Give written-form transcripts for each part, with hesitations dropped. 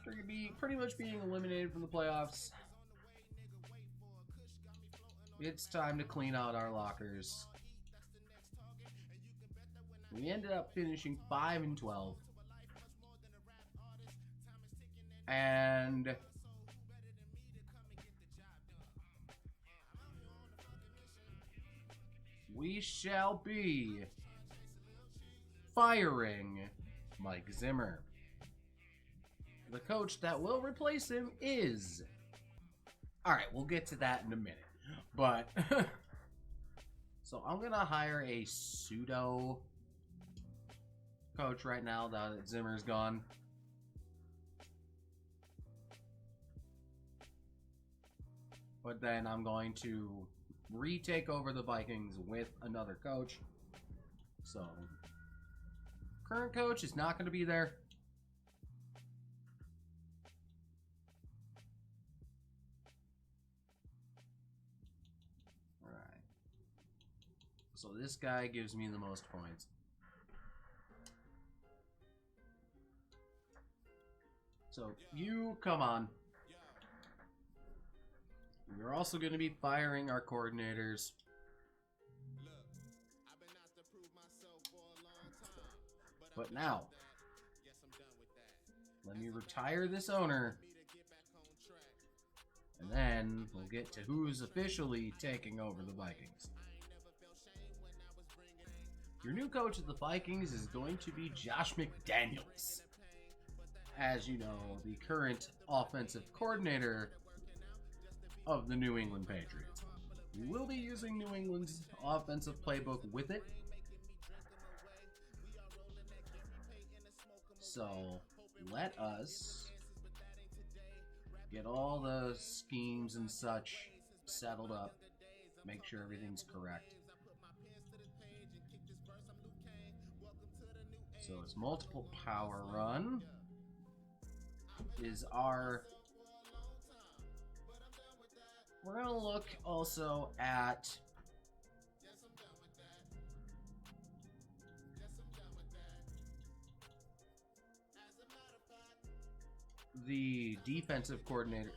after pretty much being eliminated from the playoffs, it's time to clean out our lockers. We ended up finishing 5-12. And we shall be firing Mike Zimmer. The coach that will replace him is... Alright, we'll get to that in a minute. But... So I'm going to hire a pseudo coach right now that Zimmer's gone. But then I'm going to retake over the Vikings with another coach. So, current coach is not going to be there. Alright. So this guy gives me the most points. So, you come on. We're also going to be firing our coordinators. But now, let me retire this owner. And then we'll get to who's officially taking over the Vikings. Your new coach of the Vikings is going to be Josh McDaniels. As you know, the current offensive coordinator of the New England Patriots. We will be using New England's offensive playbook with it. So, let us get all the schemes and such settled up. Make sure everything's correct. So, it's multiple power run is our... We're going to look also at the defensive coordinator,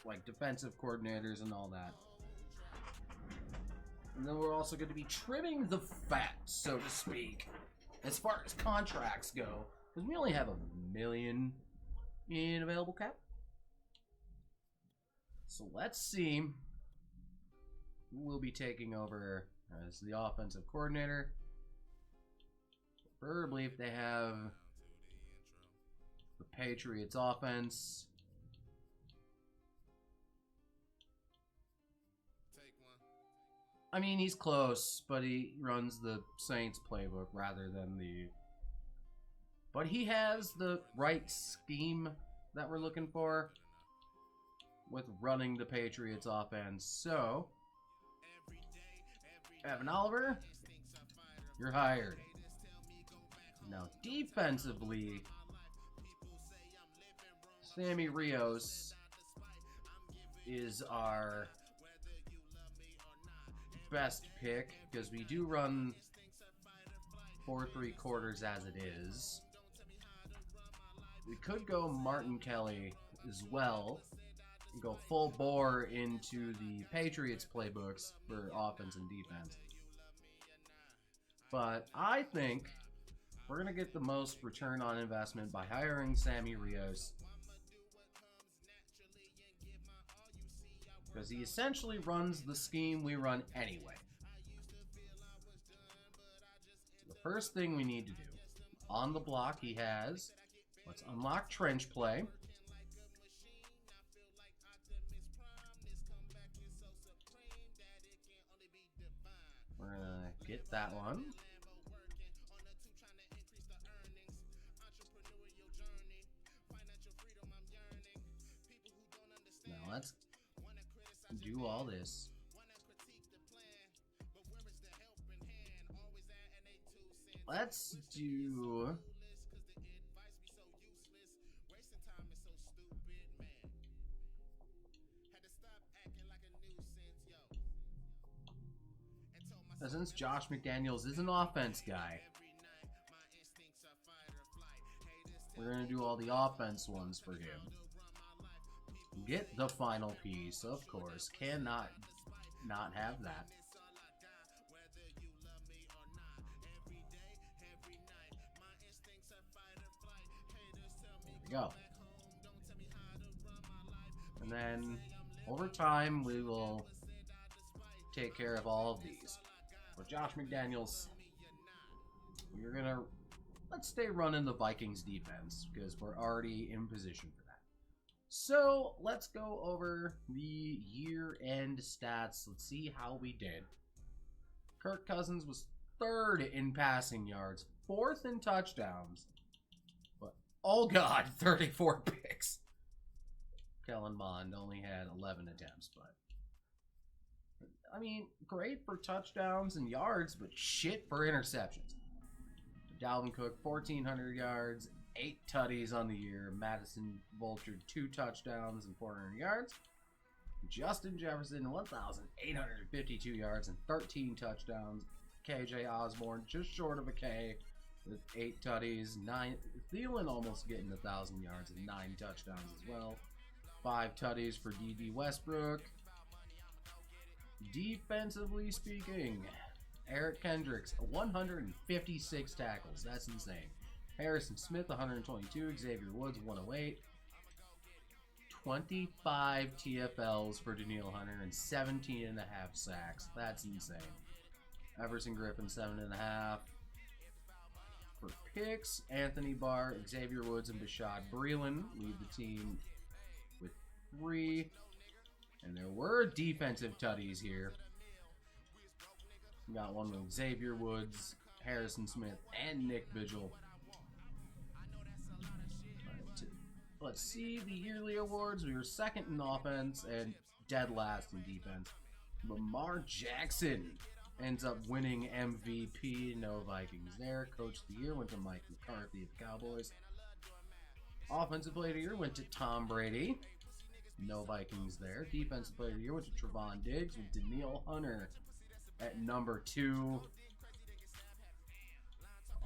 like defensive coordinators and all that. And then we're also going to be trimming the fat, so to speak, as far as contracts go, because we only have $1 million in available cap. So let's see who will be taking over as the offensive coordinator. Preferably if they have the Patriots offense. I mean, he's close, but he runs the Saints playbook rather than the... But he has the right scheme that we're looking for with running the Patriots offense. So, Evan Oliver, you're hired. Now, defensively, Sammy Rios is our best pick because we do run 4-3 quarters as it is. We could go Martin Kelly as well. Go full bore into the Patriots playbooks for offense and defense. But I think we're going to get the most return on investment by hiring Sammy Rios. Because he essentially runs the scheme we run anyway. The first thing we need to do, on the block he has, let's unlock trench play. We're gonna get that one. Now let's do all this. Let's do... Since Josh McDaniels is an offense guy, We're going to do all the offense ones for him. Get the final piece, of course. Cannot not have that. There we go. And then, over time, we will take care of all of these. For Josh McDaniels, we're going to... Let's stay running the Vikings defense, because we're already in position for that. So, let's go over the year-end stats. Let's see how we did. Kirk Cousins was 3rd in passing yards, 4th in touchdowns. But, oh god, 34 picks. Kellen Mond only had 11 attempts, but... I mean, great for touchdowns and yards, but shit for interceptions. Dalvin Cook, 1,400 yards, 8 tutties on the year. Madison Vulture, 2 touchdowns and 400 yards. Justin Jefferson, 1,852 yards and 13 touchdowns. KJ Osborne, just short of a K with 8 tutties. Thielen almost getting 1,000 yards and 9 touchdowns as well. 5 tutties for D.D. Westbrook. Defensively speaking, Eric Kendricks, 156 tackles. That's insane. Harrison Smith, 122. Xavier Woods, 108. 25 TFLs for Daniil Hunter and 17.5 sacks. That's insane. Everson Griffin, 7.5. For picks, Anthony Barr, Xavier Woods, and Bashad Breeland lead the team with 3. And there were defensive tutties here. We got one with Xavier Woods, Harrison Smith, and Nick Vigil. Let's see the yearly awards. We were 2nd in offense and dead last in defense. Lamar Jackson ends up winning MVP. No Vikings there. Coach of the year went to Mike McCarthy of the Cowboys. Offensive player of the year went to Tom Brady. No Vikings there. Defensive player of the year went to Trevon Diggs with Daniil Hunter at number 2.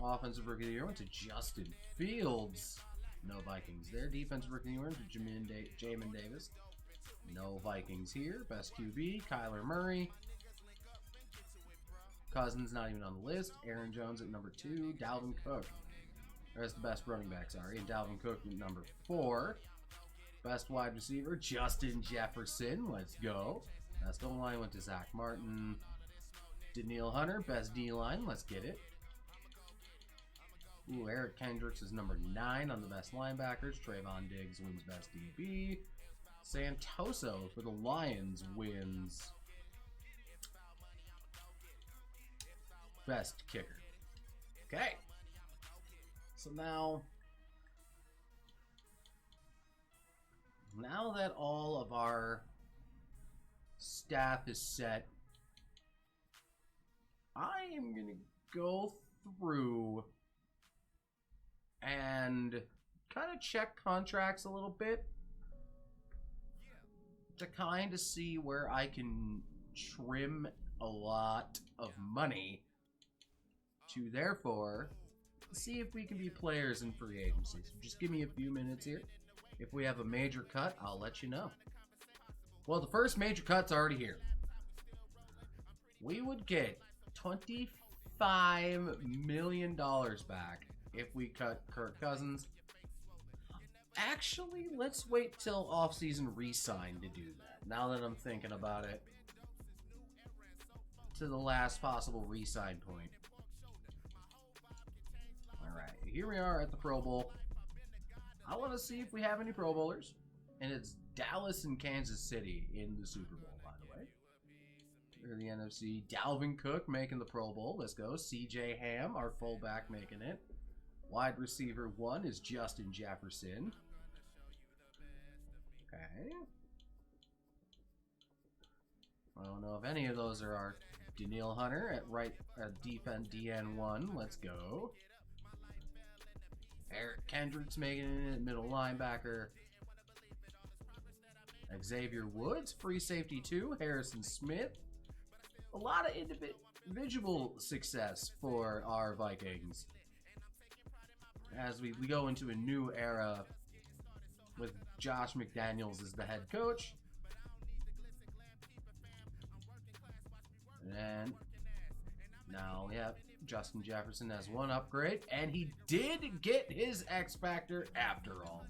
Offensive rookie of the year went to Justin Fields. No Vikings there. Defensive rookie of the year went to Jamin Davis. No Vikings here. Best QB, Kyler Murray. Cousins not even on the list. Aaron Jones at number 2. Dalvin Cook. That's the best running back, sorry. And Dalvin Cook at number 4. Best wide receiver, Justin Jefferson. Let's go. Best O-line went to Zach Martin. Daniil Hunter, best D-line. Let's get it. Ooh, Eric Kendricks is number 9 on the best linebackers. Trayvon Diggs wins best DB. Santoso for the Lions wins best kicker. Okay. So now that all of our staff is set, I am going to go through and kind of check contracts a little bit to kind of see where I can trim a lot of money to therefore see if we can be players in free agency. So just give me a few minutes here. If we have a major cut, I'll let you know. Well, the first major cut's already here. We would get $25 million back if we cut Kirk Cousins. Actually, let's wait till offseason re-sign to do that. Now that I'm thinking about it, to the last possible re-sign point. Alright, here we are at the Pro Bowl. I want to see if we have any Pro Bowlers. And it's Dallas and Kansas City in the Super Bowl, by the way. Here the NFC. Dalvin Cook making the Pro Bowl. Let's go. CJ Ham, our fullback, making it. Wide receiver 1 is Justin Jefferson. Okay. I don't know if any of those are our Daniil Hunter at right defense DN1. Let's go. Eric Kendricks making it, middle linebacker. Xavier Woods, free safety 2. Harrison Smith. A lot of individual success for our Vikings. as we go into a new era with Josh McDaniels as the head coach. And now, yeah, Justin Jefferson has one upgrade, and he did get his X Factor after all.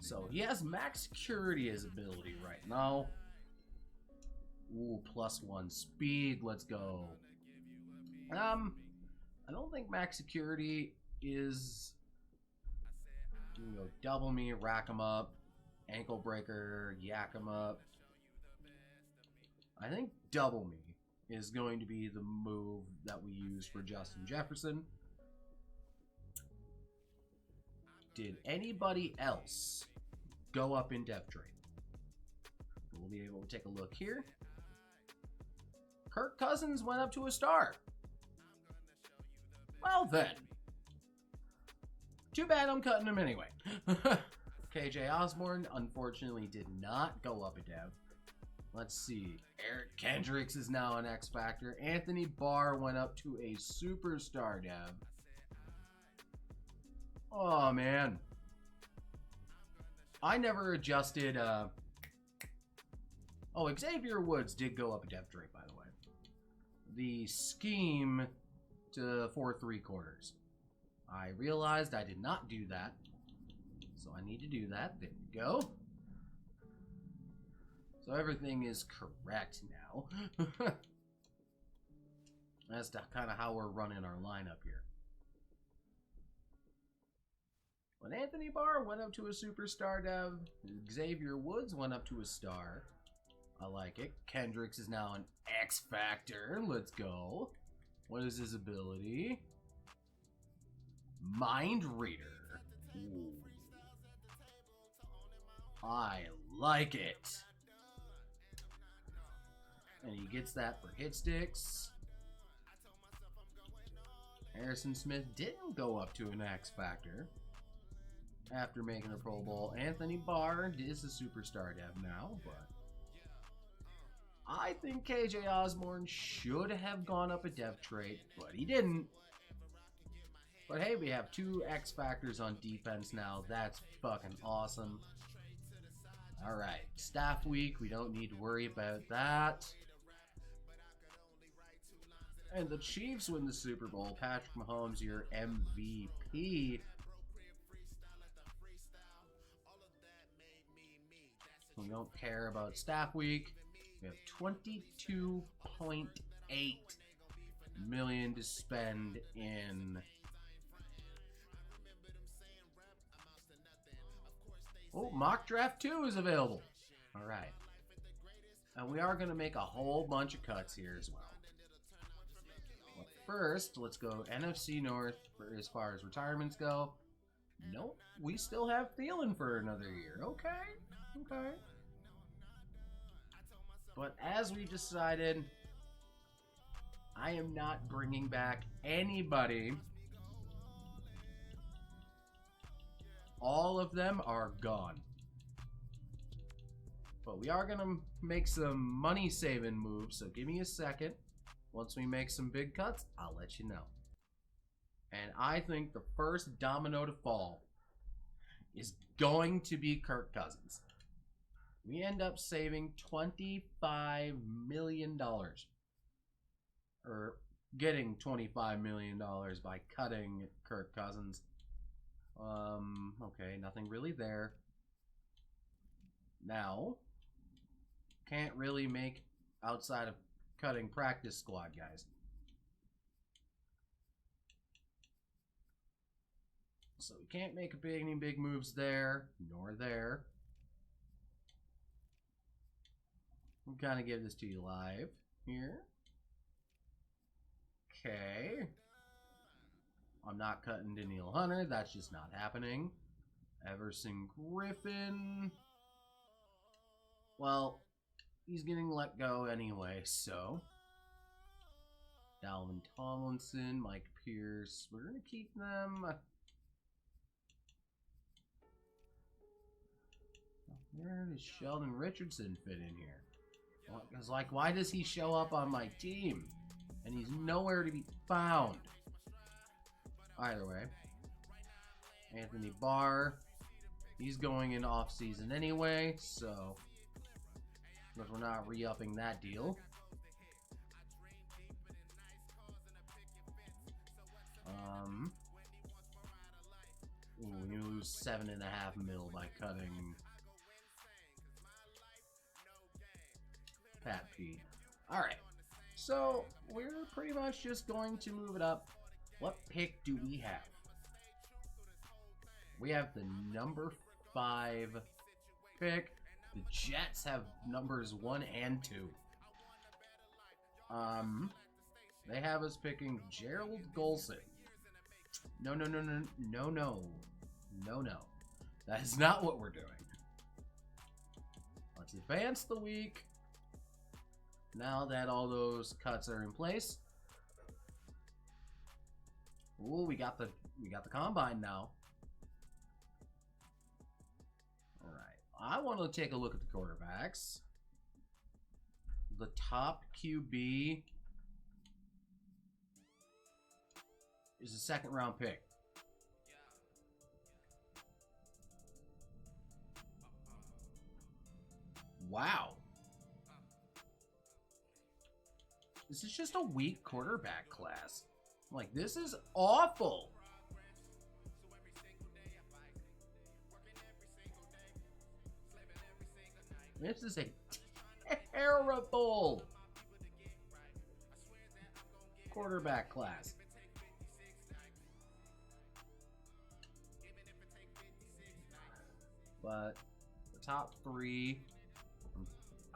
So he has max security as ability right now. Ooh, +1 speed. Let's go. I don't think max security is. You can go double me, rack him up, ankle breaker, yak him up. I think double me is going to be the move that we use for Justin Jefferson. Did anybody else go up in depth trade? We'll be able to take a look here. Kirk Cousins went up to a star. Well then. Too bad I'm cutting him anyway. KJ Osborne unfortunately did not go up a dev. Let's see. Eric Kendricks is now an X Factor. Anthony Barr went up to a superstar dev. Oh man. I never adjusted Oh, Xavier Woods did go up a dev trade, by the way. The scheme to 4 3/4. I realized I did not do that. So I need to do that. There we go. So everything is correct now. That's kind of how we're running our lineup here. But Anthony Barr went up to a superstar dev. Xavier Woods went up to a star. I like it. Kendricks is now an X Factor. Let's go. What is his ability? Mind Reader. Ooh. I like it. And he gets that for hit sticks. Harrison Smith didn't go up to an X Factor after making the Pro Bowl. Anthony Barr is a superstar dev now, but I think KJ Osborne should have gone up a dev trait, but he didn't. But hey, we have 2 X Factors on defense now. That's fucking awesome. Alright, staff week. We don't need to worry about that. And the Chiefs win the Super Bowl. Patrick Mahomes, your MVP. We don't care about staff week. We have 22.8 million to spend in. Oh, mock draft 2 is available. All right. And we are going to make a whole bunch of cuts here as well. But first, let's go NFC North for as far as retirements go. Nope, we still have Thielen for another year. Okay. Okay. But as we decided, I am not bringing back anybody. All of them are gone. But we are going to make some money-saving moves, so give me a second. Once we make some big cuts, I'll let you know. And I think the first domino to fall is going to be Kirk Cousins. We end up saving $25 million. Or getting $25 million by cutting Kirk Cousins. Okay, nothing really there. Now, can't really make outside of cutting practice squad guys. So we can't make any big moves there, nor there. I'm kind of give this to you live here. Okay. I'm not cutting Danielle Hunter. That's just not happening. Everson Griffin. Well, he's getting let go anyway, so. Dalvin Tomlinson, Mike Pierce. We're going to keep them. Where does Sheldon Richardson fit in here? Because, like, why does he show up on my team? And he's nowhere to be found. Either way. Anthony Barr. He's going in off-season anyway, so because we're not re-upping that deal. We lose $7.5 mil by cutting Pat P. Alright, so we're pretty much just going to move it up. What pick do we have? We have the number 5 pick. The Jets have numbers 1 and 2. They have us picking Gerald Golson. No. That is not what we're doing. Let's advance the week. Now that all those cuts are in place. Ooh, we got the combine now. All right. I want to take a look at the quarterbacks. The top QB is a second-round pick. Wow. This is just a weak quarterback class. Like, this is awful. This is a terrible quarterback class. But the top 3, I'm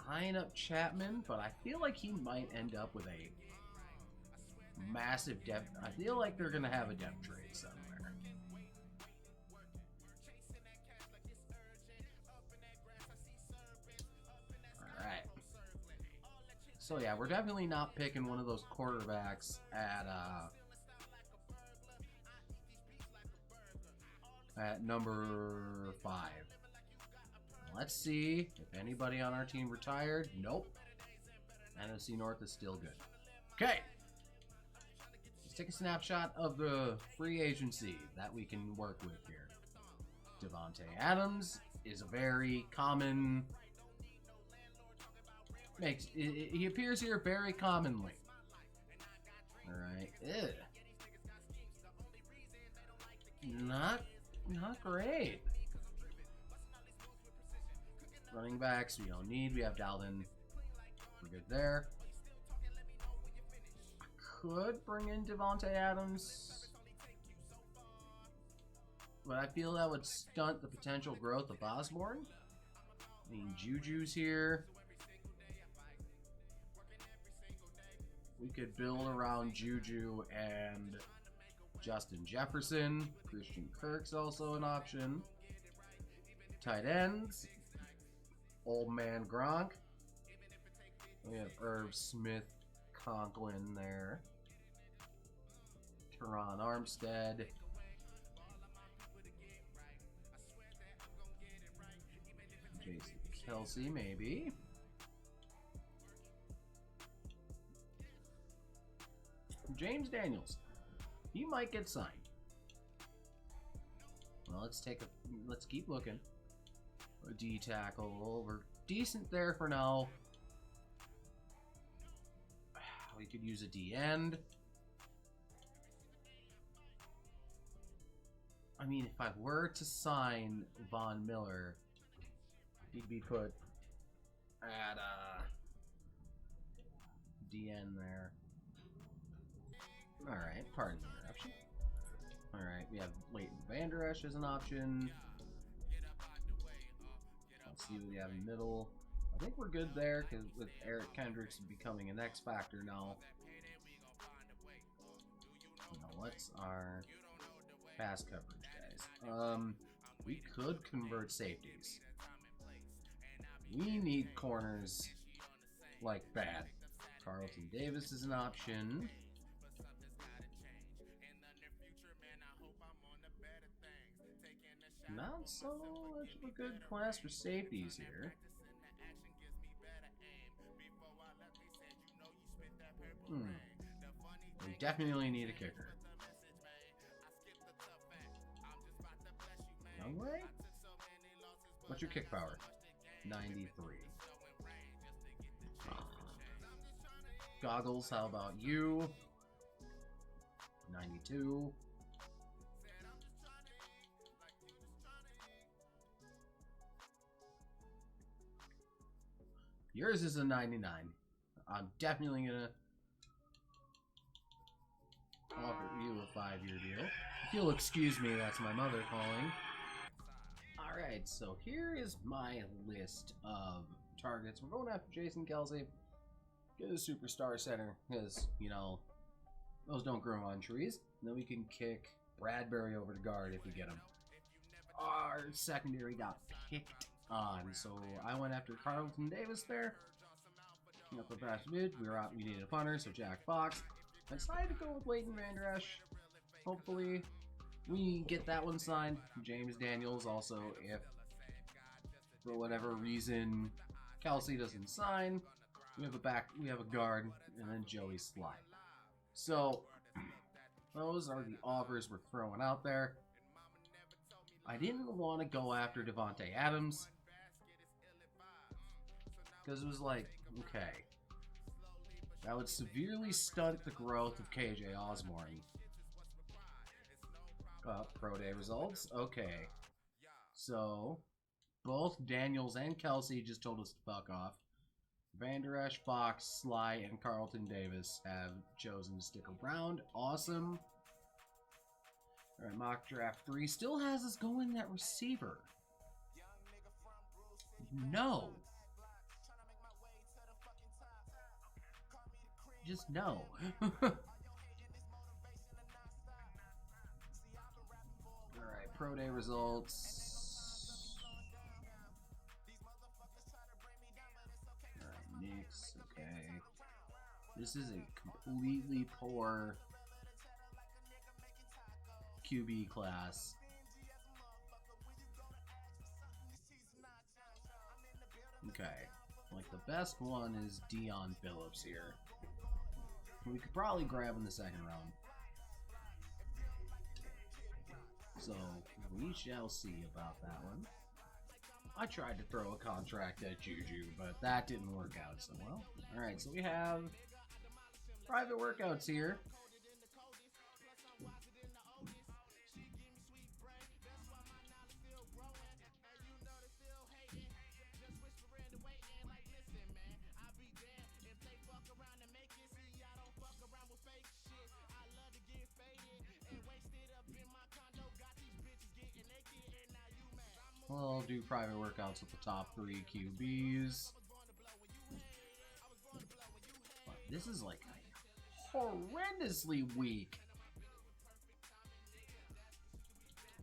eyeing up Chapman, but I feel like he might end up with a massive depth. I feel like they're going to have a depth trade somewhere. Alright. So yeah, we're definitely not picking one of those quarterbacks at number 5. Let's see if anybody on our team retired. Nope. NFC North is still good. Okay. Let's take a snapshot of the free agency that we can work with here. Davante Adams is a very common... He appears here very commonly. Alright. Not great. Running backs, we don't need. We have Dalvin. We're good there. I could bring in Davante Adams, but I feel that would stunt the potential growth of Osborne. I mean, Juju's here. We could build around Juju and Justin Jefferson. Christian Kirk's also an option. Tight ends. Old man Gronk. We have Irv Smith, Conklin there. Teron Armstead. Jason Kelsey, maybe. James Daniels. He might get signed. Well, let's keep looking. A D tackle. We're decent there for now. We could use a D end. I mean, if I were to sign Von Miller, he'd be put at D end there. Alright, pardon the interruption. Alright, we have Leighton Vander Esch as an option. Let's see what we have in the middle. I think we're good there, because with Eric Kendricks becoming an X factor now. Now, what's our pass coverage, guys? We could convert safeties. We need corners like bad. Carlton Davis is an option. Not so much of a good class for safeties here. We definitely need a kicker. way? What's your kick power? 93. Goggles, how about you? 92. Yours is a 99. I'm definitely gonna offer you a 5-year deal. If you'll excuse me, that's my mother calling. Alright, so here is my list of targets. We're going after Jason Kelsey. Get a superstar center, because, you know, those don't grow on trees. And then we can kick Bradbury over to guard if we get him. Our secondary got picked on, so I went after Carlton Davis there. Picking up the fast mid. We needed a punter, so Jack Fox. I decided to go with Leighton Vander Esch. Hopefully we get that one signed. James Daniels also, if for whatever reason Kelsey doesn't sign, we have a guard, and then Joey Slide. So those are the offers we're throwing out there. I didn't want to go after Devontae Adams because it was like, okay, that would severely stunt the growth of KJ Osborne. Pro day results. Okay. So, both Daniels and Kelsey just told us to fuck off. Vander Esch, Fox, Sly, and Carlton Davis have chosen to stick around. Awesome. Alright, mock draft 3 still has us going at receiver. No. Just no. Alright, pro day results. Alright, Knicks, okay. This is a completely poor QB class. Okay, like the best one is Dion Phillips here. We could probably grab in the second round. So, we shall see about that one. I tried to throw a contract at Juju, but that didn't work out so well. Alright, so we have private workouts here. We'll do private workouts with the top 3 QBs. But this is like horrendously weak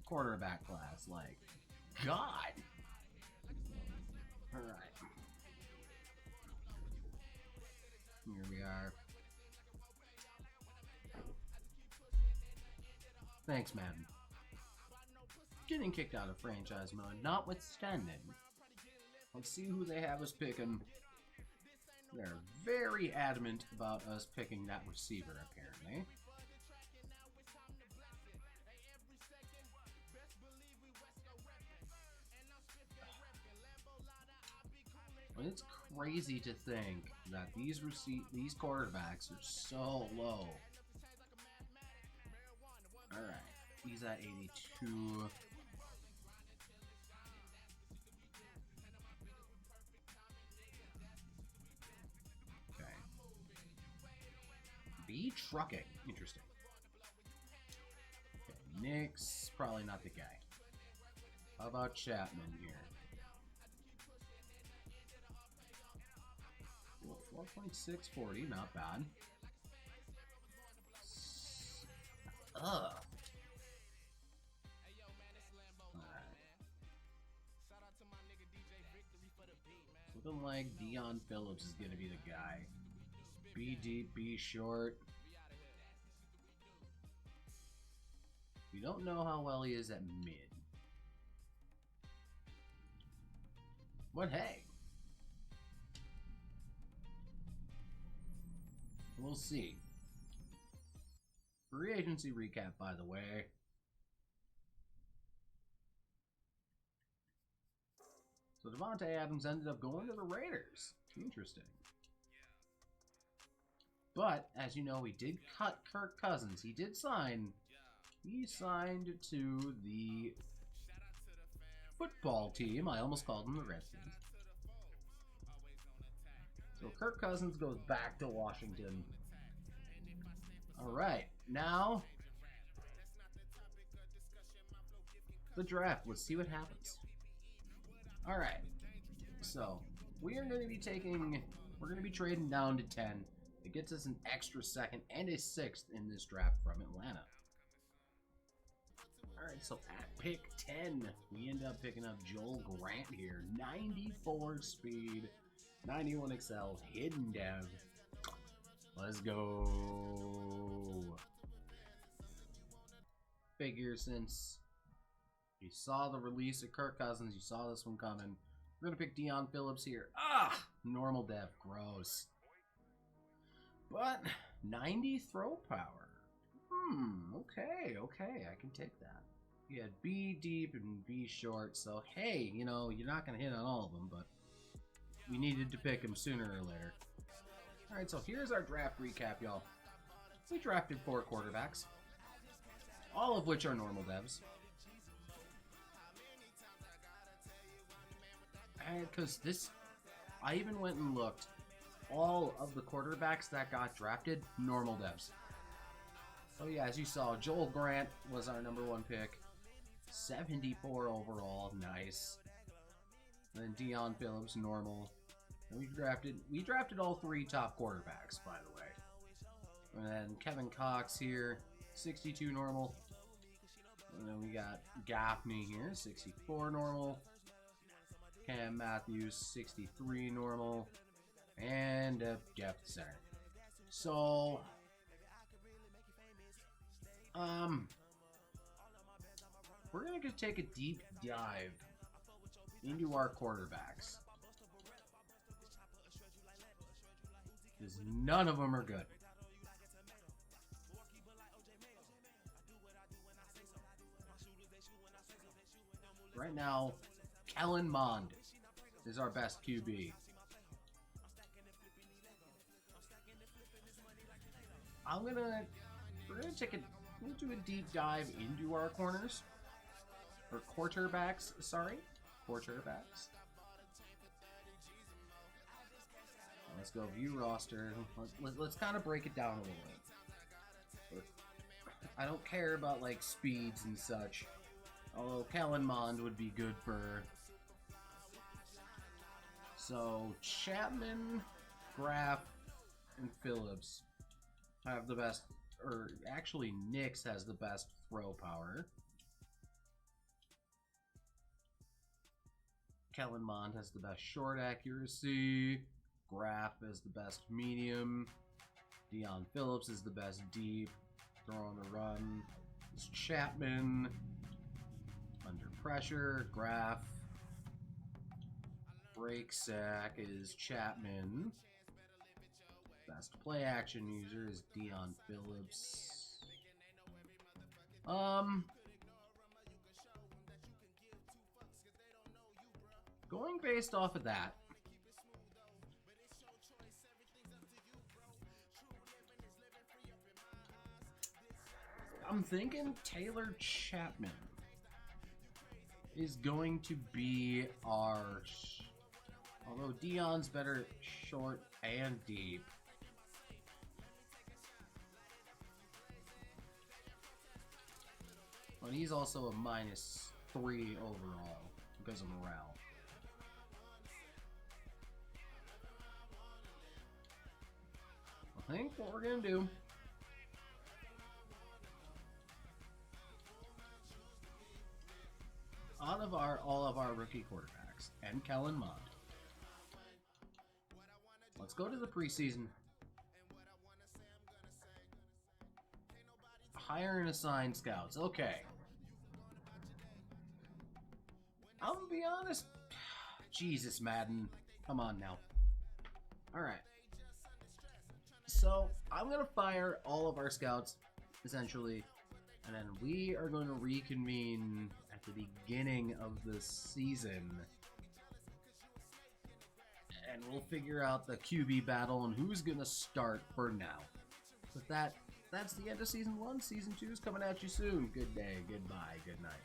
quarterback class. Like, God. Alright. Here we are. Thanks, Madden. Getting kicked out of franchise mode, notwithstanding. Let's see who they have us picking. They're very adamant about us picking that receiver, apparently. And it's crazy to think that these quarterbacks are so low. Alright, he's at 82. B trucking. Interesting. Okay, Knicks, probably not the guy. How about Chapman here? Well, 4.640, not bad. Ugh. It's looking like Dion Phillips is going to be the guy. B deep, B short. We don't know how well he is at mid. But hey. We'll see. Free agency recap, by the way. So Devontae Adams ended up going to the Raiders. Interesting. But, as you know, we did cut Kirk Cousins. He did sign. He signed to the football team. I almost called them the Redskins. So Kirk Cousins goes back to Washington. All right, now the draft. Let's see what happens. All right, so we are going to be we're going to be trading down to 10. It gets us an extra second and a sixth in this draft from Atlanta. All right, so at pick 10, we end up picking up Joel Grant here. 94 speed, 91 XL, hidden dev. Let's go. Figure since you saw the release of Kirk Cousins, you saw this one coming. We're going to pick Deion Phillips here. Ah! Normal dev. Gross. But 90 throw power. Okay. I can take that. You had B deep and B short, so hey, you know, you're not going to hit on all of them, but we needed to pick him sooner or later. Alright, so here's our draft recap, y'all. We drafted 4 quarterbacks, all of which are normal devs. And because I even went and looked. All of the quarterbacks that got drafted, normal devs. So yeah, as you saw, Joel Grant was our #1 pick. 74 overall, nice. And then Deion Phillips, normal. And we drafted all 3 top quarterbacks, by the way. And then Kevin Cox here, 62 normal. And then we got Gaffney here, 64 normal. Cam Matthews, 63 normal. And depth center. So, we're going to take a deep dive into our quarterbacks. Because none of them are good. Right now, Kellen Mond is our best QB. We're gonna do a deep dive into our corners. Or quarterbacks, sorry. Quarterbacks. Let's go view roster. Let's kind of break it down a little bit. I don't care about like speeds and such. Although Kellen Mond would be good for. So Chapman, Graff, and Phillips have the best, or actually Nix has the best throw power. Kellen Mond has the best short accuracy. Graff is the best medium. Deion Phillips is the best deep. Throw on the run. It's Chapman. Under pressure, Graff. Break sack is Chapman. Best play action user is Deion Phillips. Going based off of that, I'm thinking Taylor Chapman is going to be our. Although Deion's better short and deep. But he's also a -3 overall because of morale. I think what we're gonna do out of all of our rookie quarterbacks and Kellen Mond, let's go to the preseason. Hire and assign scouts. Okay. I'm gonna be honest. Jesus, Madden. Come on now. Alright. So, I'm going to fire all of our scouts, essentially, and then we are going to reconvene at the beginning of the season and we'll figure out the QB battle and who's going to start for now. With that, that's the end of Season 1. Season 2 is coming at you soon. Good day, goodbye, good night.